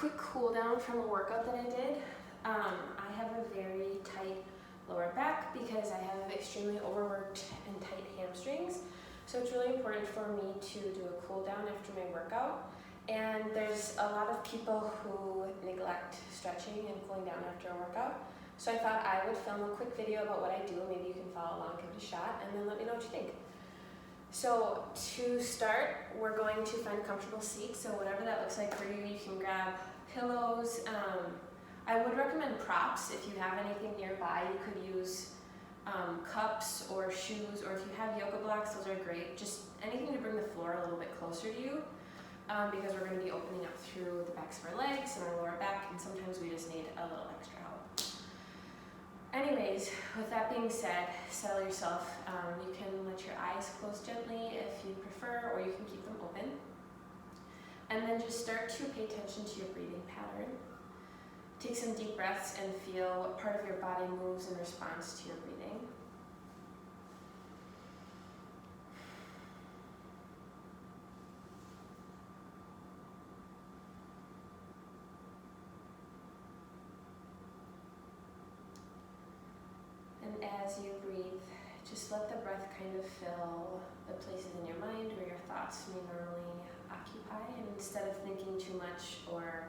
quick cool down from a workout that I did. I have a very tight lower back because I have extremely overworked and tight hamstrings. So it's really important for me to do a cool down after my workout. And there's a lot of people who neglect stretching and cooling down after a workout. So I thought I would film a quick video about what I do. Maybe you can follow along, give it a shot, and then let me know what you think. So to start, we're going to find a comfortable seat. So whatever that looks like for you, you can grab pillows. I would recommend props. If you have anything nearby, you could use cups or shoes, or if you have yoga blocks, those are great. Just anything to bring the floor a little bit closer to you, because we're going to be opening up through the backs of our legs and our lower back, and sometimes we just need a little extra help. Anyways, with that being said, settle yourself. You can let your eyes close gently if you prefer, or you can keep them open. And then just start to pay attention to your breathing pattern. Take some deep breaths and feel what part of your body moves in response to your breathing. And as you breathe, just let the breath kind of fill the places in your mind where your thoughts may normally occupy. And instead of thinking too much or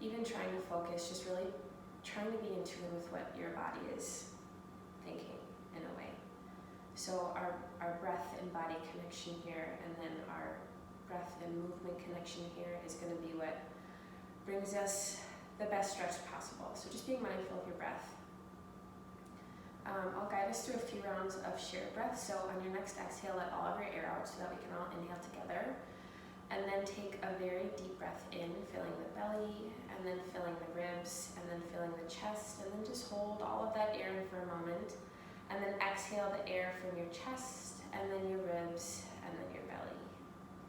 even trying to focus, just really trying to be in tune with what your body is thinking in a way. So our breath and body connection here, and then our breath and movement connection here is going to be what brings us the best stretch possible. So just being mindful of your breath. I'll guide us through a few rounds of shared breath. So on your next exhale, let all of your air out so that we can all inhale together. And then take a very deep breath in, filling the belly, and then filling the ribs, and then filling the chest, and then just hold all of that air in for a moment. And then exhale the air from your chest, and then your ribs, and then your belly.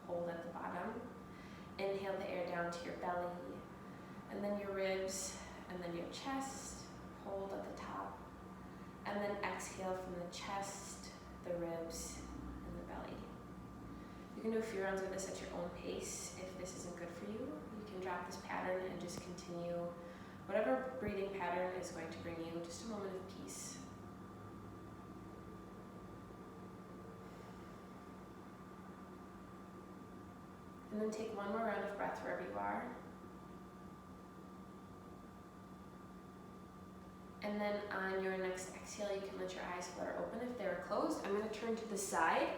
Hold at the bottom. Inhale the air down to your belly, and then your ribs, and then your chest. Hold at the top. And then exhale from the chest, the ribs, and the belly. You can do a few rounds of this at your own pace. If this isn't good for you, you can drop this pattern and just continue whatever breathing pattern is going to bring you just a moment of peace. And then take one more round of breath wherever you are. And then on your next exhale, you can let your eyes flutter open if they're closed. I'm going to turn to the side.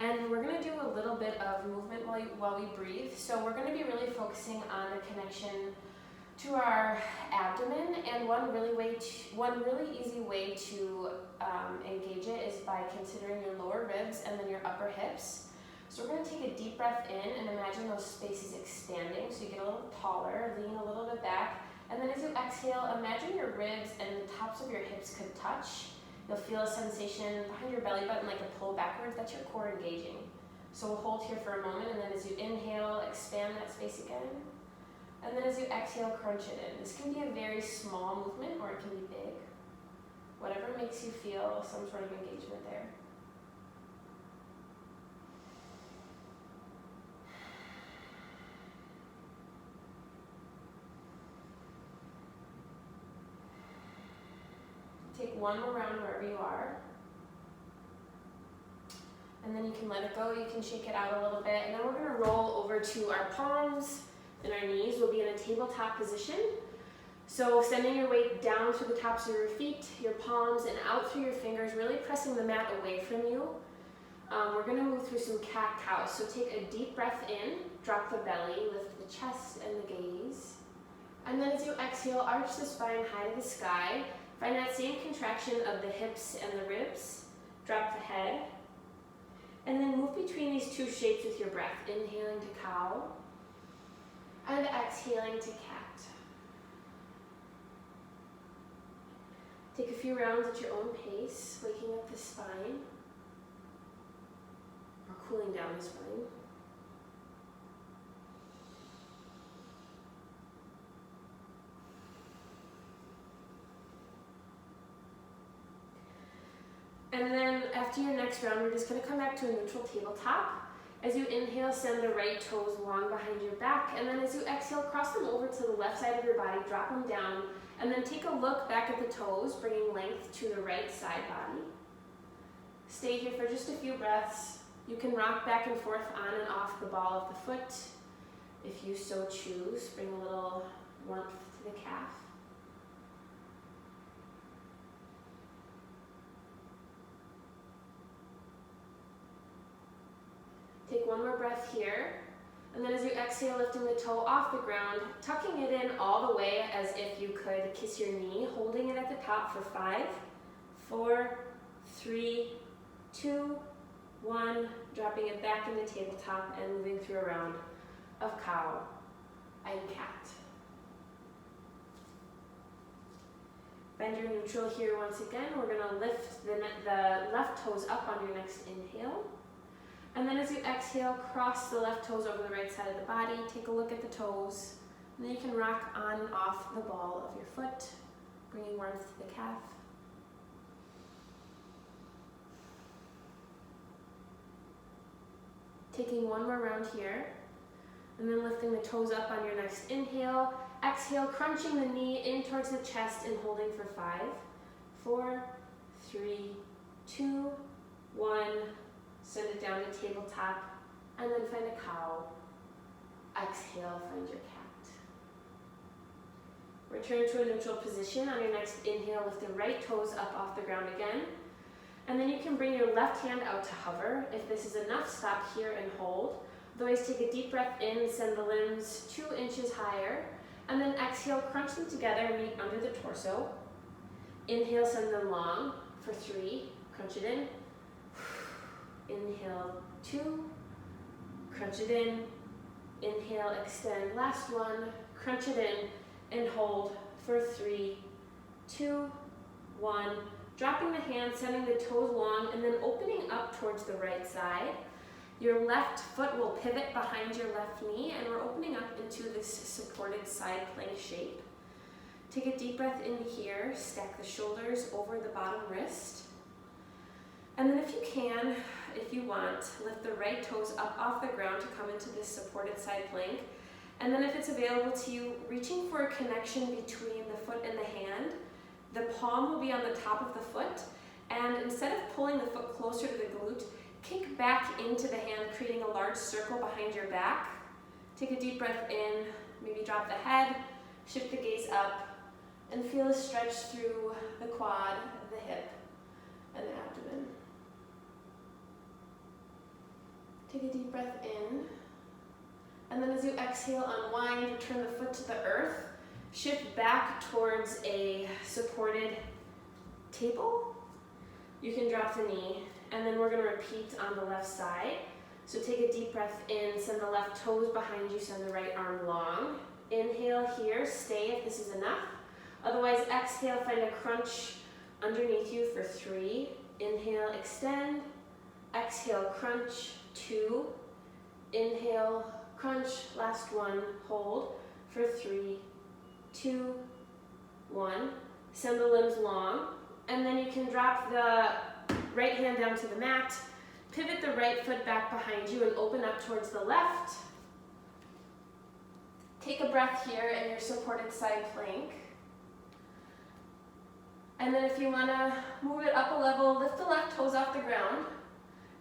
And we're going to do a little bit of movement while we breathe. So we're going to be really focusing on the connection to our abdomen. And one really easy way to engage it is by considering your lower ribs and then your upper hips. So we're going to take a deep breath in and imagine those spaces expanding. So you get a little taller, lean a little bit back. And then as you exhale, imagine your ribs and the tops of your hips could touch. You'll feel a sensation behind your belly button, like a pull backwards. That's your core engaging. So we'll hold here for a moment, and then as you inhale, expand that space again. And then as you exhale, crunch it in. This can be a very small movement, or it can be big. Whatever makes you feel some sort of engagement there. Take one more round wherever you are. And then you can let it go. You can shake it out a little bit. And then we're going to roll over to our palms and our knees. We'll be in a tabletop position. So sending your weight down through the tops of your feet, your palms, and out through your fingers, really pressing the mat away from you. We're going to move through some cat-cow. So take a deep breath in, drop the belly, lift the chest and the gaze. And then as you exhale, arch the spine high to the sky. Find that same contraction of the hips and the ribs. Drop the head. And then move between these two shapes with your breath. Inhaling to cow. And exhaling to cat. Take a few rounds at your own pace, waking up the spine. Or cooling down the spine. And then after your next round, we're just going to come back to a neutral tabletop. As you inhale, send the right toes long behind your back, and then as you exhale, cross them over to the left side of your body, drop them down, and then take a look back at the toes, bringing length to the right side body. Stay here for just a few breaths. You can rock back and forth on and off the ball of the foot. If you so choose, bring a little warmth to the calf. Take one more breath here, and then as you exhale, lifting the toe off the ground, tucking it in all the way as if you could kiss your knee, holding it at the top for 5, 4, 3, 2, 1, dropping it back into tabletop and moving through a round of cow and cat. Bend your neutral here once again. We're going to lift the left toes up on your next inhale. And then as you exhale, cross the left toes over the right side of the body. Take a look at the toes. And then you can rock on and off the ball of your foot, bringing warmth to the calf. Taking one more round here. And then lifting the toes up on your next inhale. Exhale, crunching the knee in towards the chest and holding for 5, 4, 3, 2, 1. Send it down to tabletop, and then find a cow. Exhale, find your cat. Return to a neutral position. On your next inhale, lift the right toes up off the ground again. And then you can bring your left hand out to hover. If this is enough, stop here and hold. Otherwise, take a deep breath in, send the limbs 2 inches higher. And then exhale, crunch them together, meet under the torso. Inhale, send them long for 3, crunch it in. Inhale, 2, crunch it in, inhale, extend, last one, crunch it in, and hold for 3, 2, 1, dropping the hands, sending the toes long, and then opening up towards the right side. Your left foot will pivot behind your left knee, and we're opening up into this supported side plank shape. Take a deep breath in here, stack the shoulders over the bottom wrist. And then if you can, if you want, lift the right toes up off the ground to come into this supported side plank. And then if it's available to you, reaching for a connection between the foot and the hand, the palm will be on the top of the foot. And instead of pulling the foot closer to the glute, kick back into the hand, creating a large circle behind your back. Take a deep breath in, maybe drop the head, shift the gaze up, and feel a stretch through the quad, the hip, and the abdomen. Take a deep breath in, and then as you exhale, unwind, return the foot to the earth, shift back towards a supported table. You can drop the knee, and then we're going to repeat on the left side. So take a deep breath in, send the left toes behind you, send the right arm long. Inhale here, stay if this is enough. Otherwise, exhale, find a crunch underneath you for 3. Inhale, extend. Exhale, crunch. 2. Inhale, crunch. Last one, hold for 3, 2, 1. Send the limbs long. And then you can drop the right hand down to the mat. Pivot the right foot back behind you and open up towards the left. Take a breath here in your supported side plank. And then if you want to move it up a level, lift the left toes off the ground.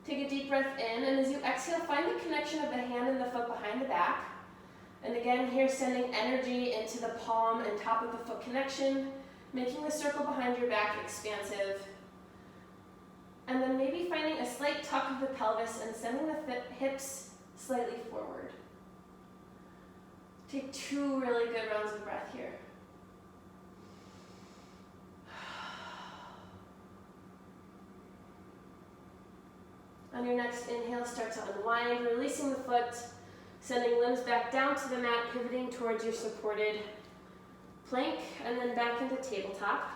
Take a deep breath in, and as you exhale, find the connection of the hand and the foot behind the back. And again, here sending energy into the palm and top of the foot connection, making the circle behind your back expansive. And then maybe finding a slight tuck of the pelvis and sending the hips slightly forward. Take 2 really good rounds of breath here. On your next inhale, start to unwind, releasing the foot, sending limbs back down to the mat, pivoting towards your supported plank, and then back into tabletop.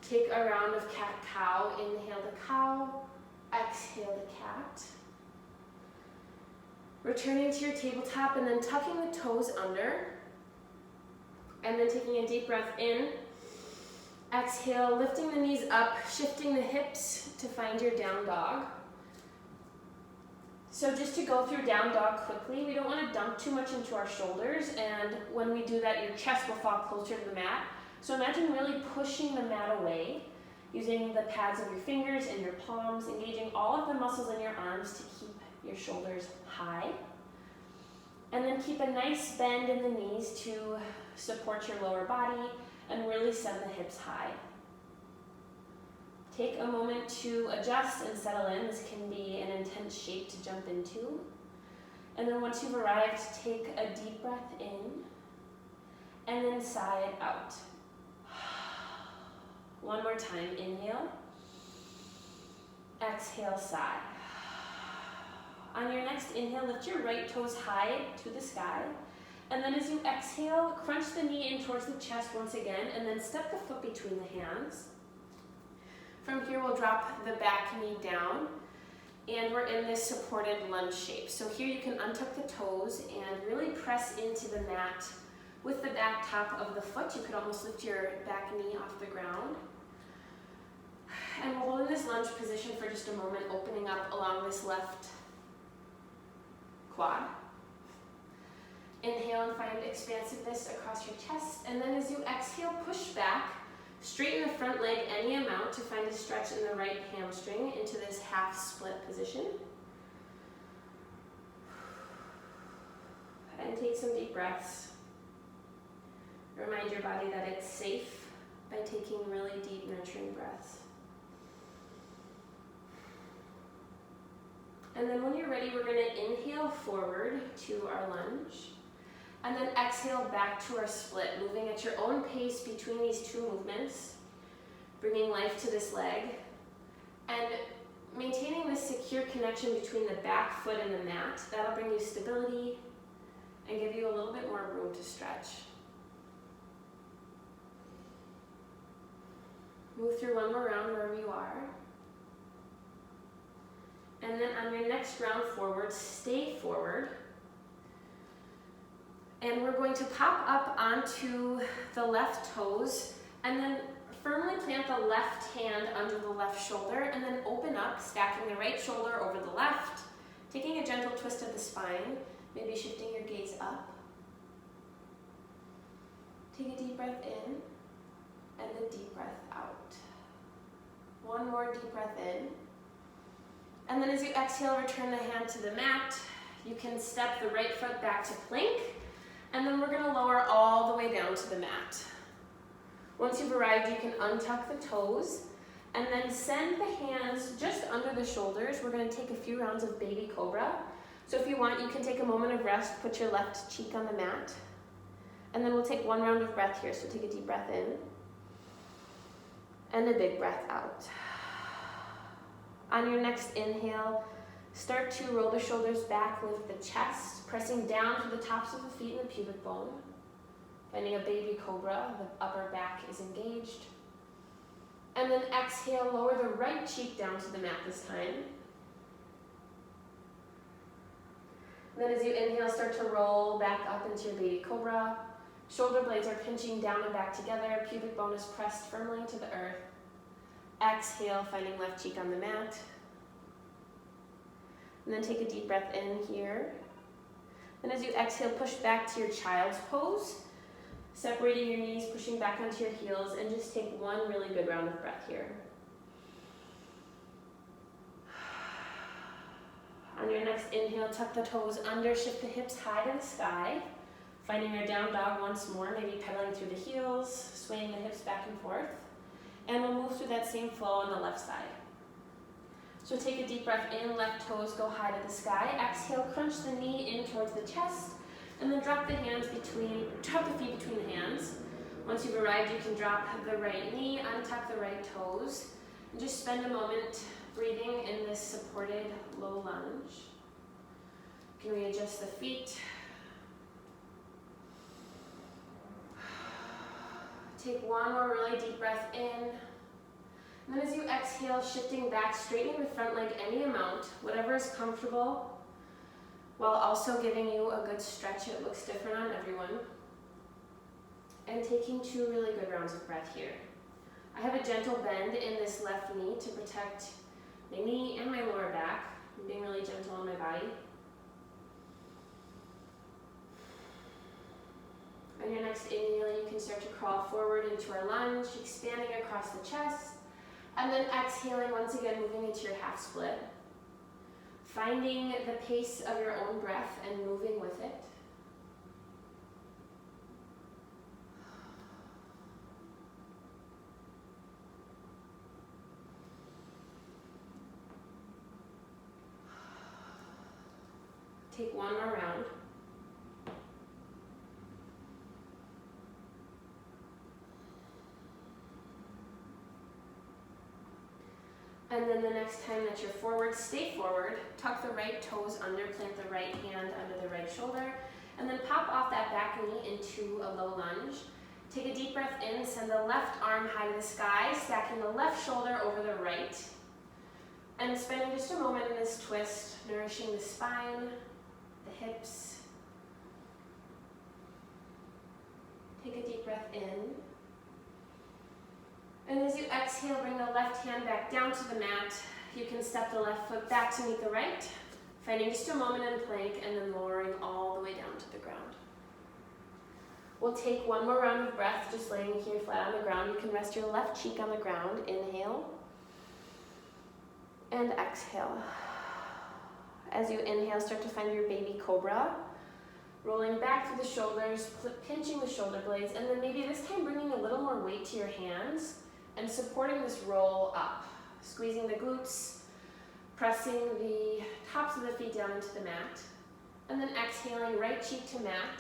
Take a round of cat-cow. Inhale the cow, exhale the cat. Returning to your tabletop and then tucking the toes under. And then taking a deep breath in. Exhale, lifting the knees up, shifting the hips to find your down dog. So just to go through down dog quickly, we don't want to dump too much into our shoulders, and when we do that, your chest will fall closer to the mat. So imagine really pushing the mat away, using the pads of your fingers and your palms, engaging all of the muscles in your arms to keep your shoulders high. And then keep a nice bend in the knees to support your lower body and really send the hips high. Take a moment to adjust and settle in. This can be an intense shape to jump into. And then once you've arrived, take a deep breath in and then sigh it out. One more time, inhale. Exhale, sigh. On your next inhale, lift your right toes high to the sky. And then as you exhale, crunch the knee in towards the chest once again, and then step the foot between the hands. From here, we'll drop the back knee down, and we're in this supported lunge shape. So here you can untuck the toes and really press into the mat with the back top of the foot. You could almost lift your back knee off the ground. And we'll hold in this lunge position for just a moment, opening up along this left quad. Inhale and find expansiveness across your chest. And then as you exhale, push back. Straighten the front leg any amount to find a stretch in the right hamstring into this half split position. And take some deep breaths. Remind your body that it's safe by taking really deep, nurturing breaths. And then when you're ready, we're going to inhale forward to our lunge. And then exhale back to our split, moving at your own pace between these two movements, bringing life to this leg, and maintaining this secure connection between the back foot and the mat. That'll bring you stability and give you a little bit more room to stretch. Move through one more round wherever you are. And then on your next round forward, stay forward. And we're going to pop up onto the left toes and then firmly plant the left hand under the left shoulder and then open up, stacking the right shoulder over the left, taking a gentle twist of the spine, maybe shifting your gaze up. Take a deep breath in and a deep breath out. One more deep breath in. And then as you exhale, return the hand to the mat. You can step the right foot back to plank. And then we're going to lower all the way down to the mat. Once you've arrived, you can untuck the toes and then send the hands just under the shoulders. We're going to take a few rounds of baby cobra. So if you want, you can take a moment of rest, put your left cheek on the mat, and then we'll take one round of breath here. So take a deep breath in and a big breath out. On your next inhale, start to roll the shoulders back, lift the chest, pressing down to the tops of the feet and the pubic bone. Finding a baby cobra, the upper back is engaged. And then exhale, lower the right cheek down to the mat this time. And then as you inhale, start to roll back up into your baby cobra. Shoulder blades are pinching down and back together. Pubic bone is pressed firmly into the earth. Exhale, finding left cheek on the mat. And then take a deep breath in here. And as you exhale, push back to your child's pose, separating your knees, pushing back onto your heels, and just take one really good round of breath here. On your next inhale, tuck the toes under, shift the hips high to the sky, finding your down dog once more, maybe pedaling through the heels, swaying the hips back and forth. And we'll move through that same flow on the left side. So take a deep breath in, left toes go high to the sky. Exhale, crunch the knee in towards the chest, and then drop the feet between the hands. Once you've arrived, you can drop the right knee, untuck the right toes, and just spend a moment breathing in this supported low lunge. You can readjust the feet. Take one more really deep breath in. And then as you exhale, shifting back, straightening the front leg any amount, whatever is comfortable, while also giving you a good stretch. It looks different on everyone. And taking two really good rounds of breath here. I have a gentle bend in this left knee to protect my knee and my lower back. I'm being really gentle on my body. On your next inhale, you can start to crawl forward into our lunge, expanding across the chest. And then exhaling, once again, moving into your half split. Finding the pace of your own breath and moving with it. Take one more round. And then the next time that you're forward, stay forward. Tuck the right toes under, plant the right hand under the right shoulder, and then pop off that back knee into a low lunge. Take a deep breath in, send the left arm high to the sky, stacking the left shoulder over the right. And spending just a moment in this twist, nourishing the spine, the hips. Take a deep breath in. And as you exhale, bring the left hand back down to the mat. You can step the left foot back to meet the right, finding just a moment in plank and then lowering all the way down to the ground. We'll take one more round of breath, just laying here flat on the ground. You can rest your left cheek on the ground. Inhale and exhale. As you inhale, start to find your baby cobra. Rolling back through the shoulders, pinching the shoulder blades, and then maybe this time bringing a little more weight to your hands and supporting this roll up. Squeezing the glutes, pressing the tops of the feet down into the mat, and then exhaling, right cheek to mat.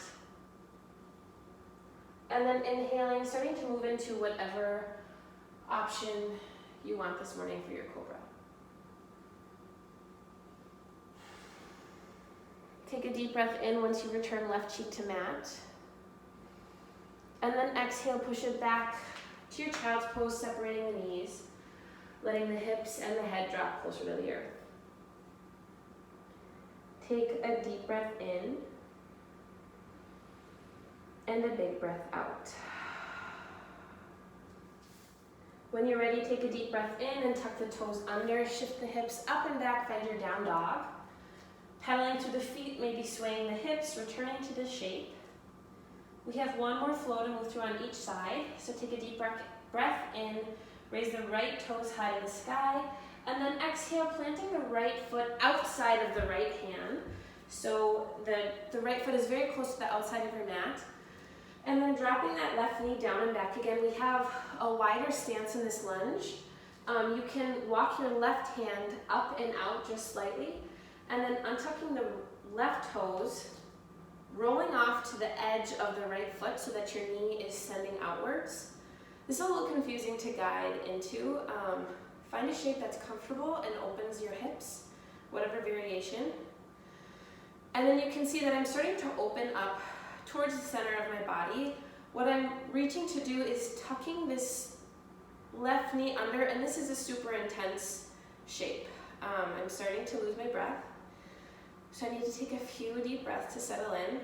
And then inhaling, starting to move into whatever option you want this morning for your cobra. Take a deep breath in once you return left cheek to mat. And then exhale, push it back to your child's pose, separating the knees, letting the hips and the head drop closer to the earth. Take a deep breath in and a big breath out. When you're ready, take a deep breath in and tuck the toes under, shift the hips up and back, find your down dog. Pedaling through the feet, maybe swaying the hips, returning to the shape. We have one more flow to move through on each side. So take a deep breath in, raise the right toes high to the sky, and then exhale, planting the right foot outside of the right hand. So the right foot is very close to the outside of your mat. And then dropping that left knee down and back again. We have a wider stance in this lunge. You can walk your left hand up and out just slightly, and then untucking the left toes, rolling off to the edge of the right foot so that your knee is sending outwards. This is a little confusing to guide into. Find a shape that's comfortable and opens your hips, whatever variation. And then you can see that I'm starting to open up towards the center of my body. What I'm reaching to do is tucking this left knee under, and this is a super intense shape. I'm starting to lose my breath. So I need to take a few deep breaths to settle in,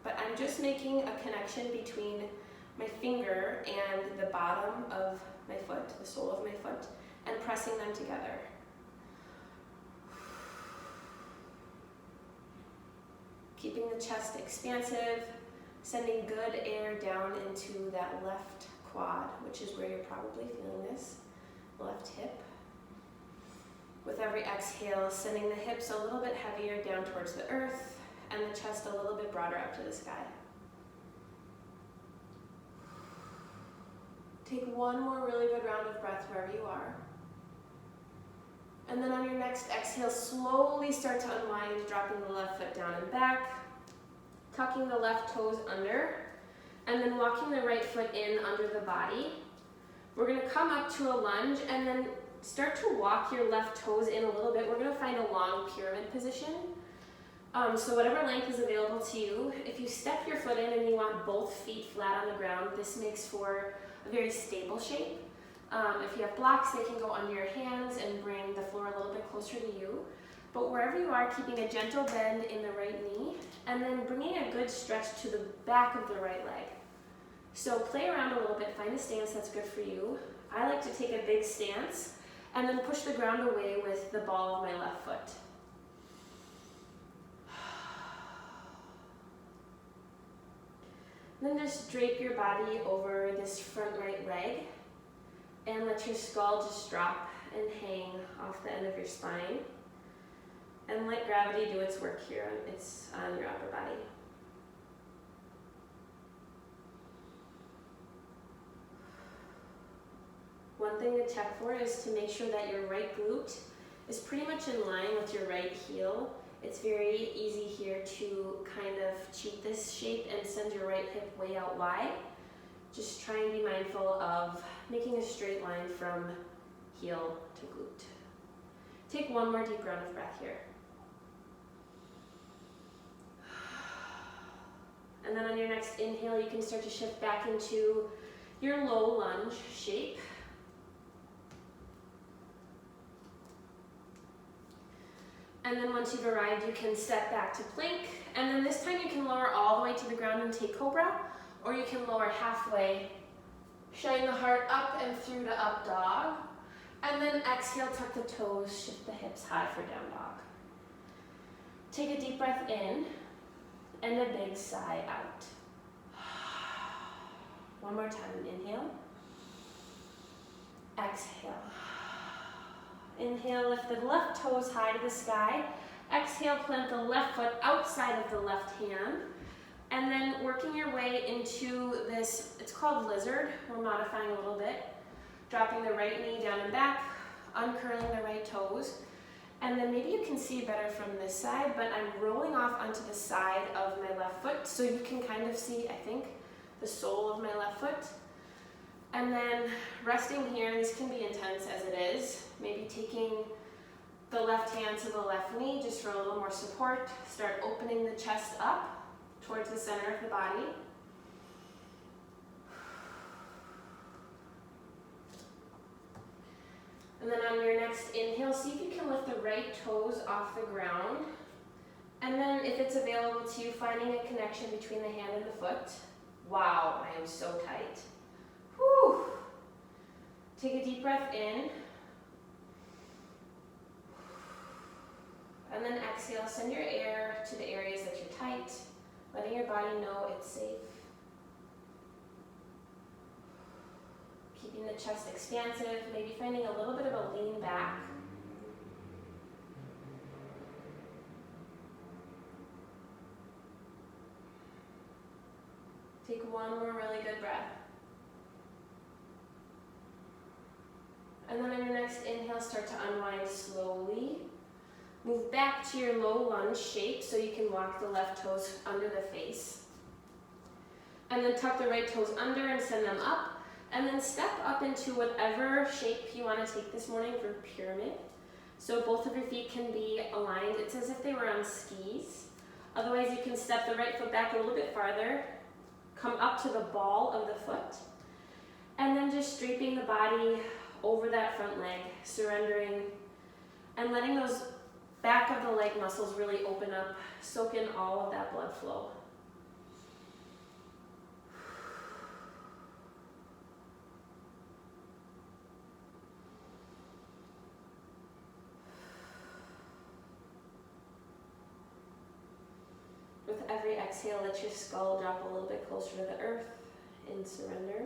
but I'm just making a connection between my finger and the bottom of my foot, the sole of my foot, and pressing them together. Keeping the chest expansive, sending good air down into that left quad, which is where you're probably feeling this, left hip. With every exhale, sending the hips a little bit heavier down towards the earth and the chest a little bit broader up to the sky. Take one more really good round of breath wherever you are. And then on your next exhale, slowly start to unwind, dropping the left foot down and back, tucking the left toes under, and then walking the right foot in under the body. We're going to come up to a lunge and then start to walk your left toes in a little bit. We're going to find a long pyramid position. So whatever length is available to you. If you step your foot in and you want both feet flat on the ground, this makes for a very stable shape. If you have blocks, they can go under your hands and bring the floor a little bit closer to you. But wherever you are, keeping a gentle bend in the right knee, and then bringing a good stretch to the back of the right leg. So play around a little bit, find a stance that's good for you. I like to take a big stance and then push the ground away with the ball of my left foot. Then just drape your body over this front right leg and let your skull just drop and hang off the end of your spine. And let gravity do its work here on your upper body. One thing to check for is to make sure that your right glute is pretty much in line with your right heel. It's very easy here to kind of cheat this shape and send your right hip way out wide. Just try and be mindful of making a straight line from heel to glute. Take one more deep round of breath here. And then on your next inhale, you can start to shift back into your low lunge shape. And then once you've arrived, you can step back to plank. And then this time you can lower all the way to the ground and take cobra, or you can lower halfway, shine the heart up and through to up dog. And then exhale, tuck the toes, shift the hips high for down dog. Take a deep breath in and a big sigh out. One more time, inhale. Exhale. Inhale, lift the left toes high to the sky. Exhale, plant the left foot outside of the left hand. And then working your way into this, it's called lizard. We're modifying a little bit. Dropping the right knee down and back, uncurling the right toes. And then maybe you can see better from this side, but I'm rolling off onto the side of my left foot so you can kind of see, I think, the sole of my left foot. And then resting here, this can be intense as it is. Maybe taking the left hand to the left knee just for a little more support. Start opening the chest up towards the center of the body. And then on your next inhale, see if you can lift the right toes off the ground. And then if it's available to you, finding a connection between the hand and the foot. Wow, I am so tight. Whew. Take a deep breath in. And then exhale, send your air to the areas that you're tight, letting your body know it's safe. Keeping the chest expansive, maybe finding a little bit of a lean back. Take one more really good breath. And then on your next inhale, start to unwind slowly. Move back to your low lunge shape so you can walk the left toes under the face. And then tuck the right toes under and send them up. And then step up into whatever shape you want to take this morning for pyramid. So both of your feet can be aligned. It's as if they were on skis. Otherwise, you can step the right foot back a little bit farther, come up to the ball of the foot, and then just draping the body over that front leg, surrendering, and letting those back of the leg muscles really open up, soak in all of that blood flow. With every exhale, let your skull drop a little bit closer to the earth in surrender.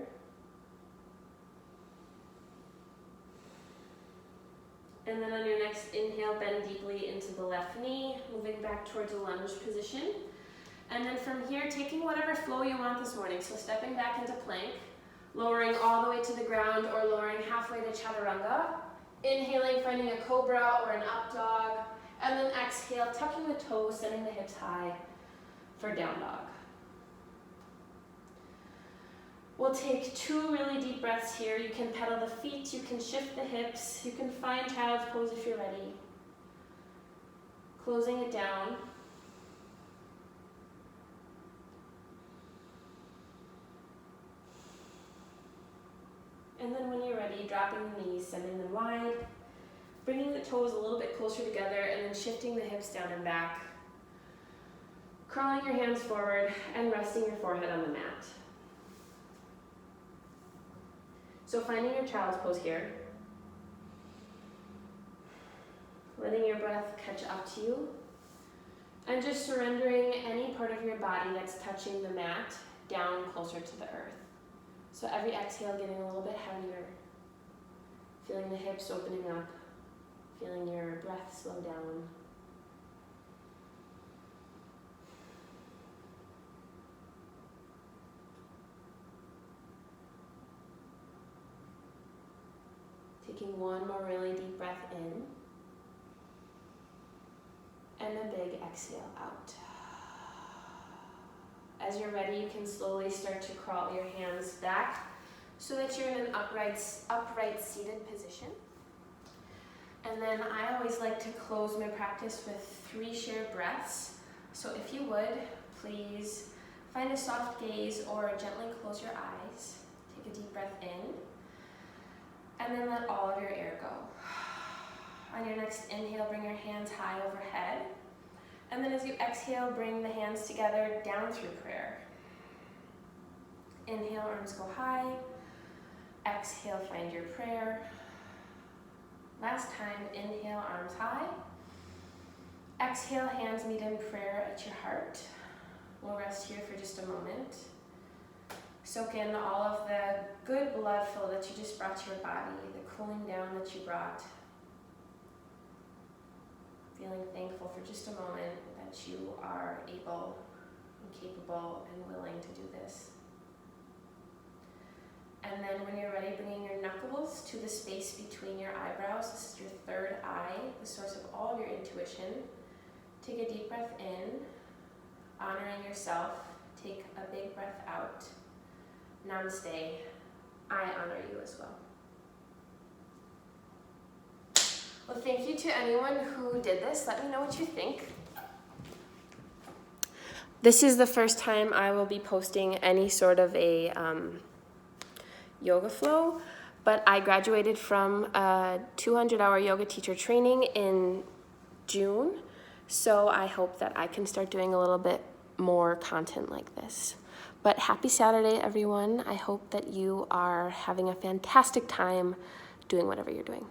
And then on your next inhale, bend deeply into the left knee, moving back towards a lunge position. And then from here, taking whatever flow you want this morning. So stepping back into plank, lowering all the way to the ground or lowering halfway to chaturanga. Inhaling, finding a cobra or an up dog. And then exhale, tucking the toes, sending the hips high for down dog. We'll take 2 really deep breaths here. You can pedal the feet, you can shift the hips, you can find child's pose if you're ready. Closing it down. And then when you're ready, dropping the knees, sending them wide, bringing the toes a little bit closer together, and then shifting the hips down and back. Crawling your hands forward and resting your forehead on the mat. So finding your child's pose here. Letting your breath catch up to you. And just surrendering any part of your body that's touching the mat down closer to the earth. So every exhale getting a little bit heavier, feeling the hips opening up, feeling your breath slow down. Taking one more really deep breath in, and a big exhale out. As you're ready, you can slowly start to crawl your hands back so that you're in an upright seated position. And then I always like to close my practice with 3 shared breaths. So if you would, please find a soft gaze or gently close your eyes. Take a deep breath in, and then let all of your air go. On your next inhale, bring your hands high overhead. And then as you exhale, bring the hands together down through prayer. Inhale, arms go high. Exhale, find your prayer. Last time, inhale, arms high. Exhale, hands meet in prayer at your heart. We'll rest here for just a moment. Soak in all of the good blood flow that you just brought to your body, the cooling down that you brought. Feeling thankful for just a moment that you are able and capable and willing to do this. And then when you're ready, bringing your knuckles to the space between your eyebrows. This is your third eye, the source of all of your intuition. Take a deep breath in, honoring yourself. Take a big breath out. Namaste. I honor you as well. Well, thank you to anyone who did this. Let me know what you think. This is the first time I will be posting any sort of a yoga flow, but I graduated from a 200-hour yoga teacher training in June, so I hope that I can start doing a little bit more content like this. But happy Saturday, everyone. I hope that you are having a fantastic time doing whatever you're doing.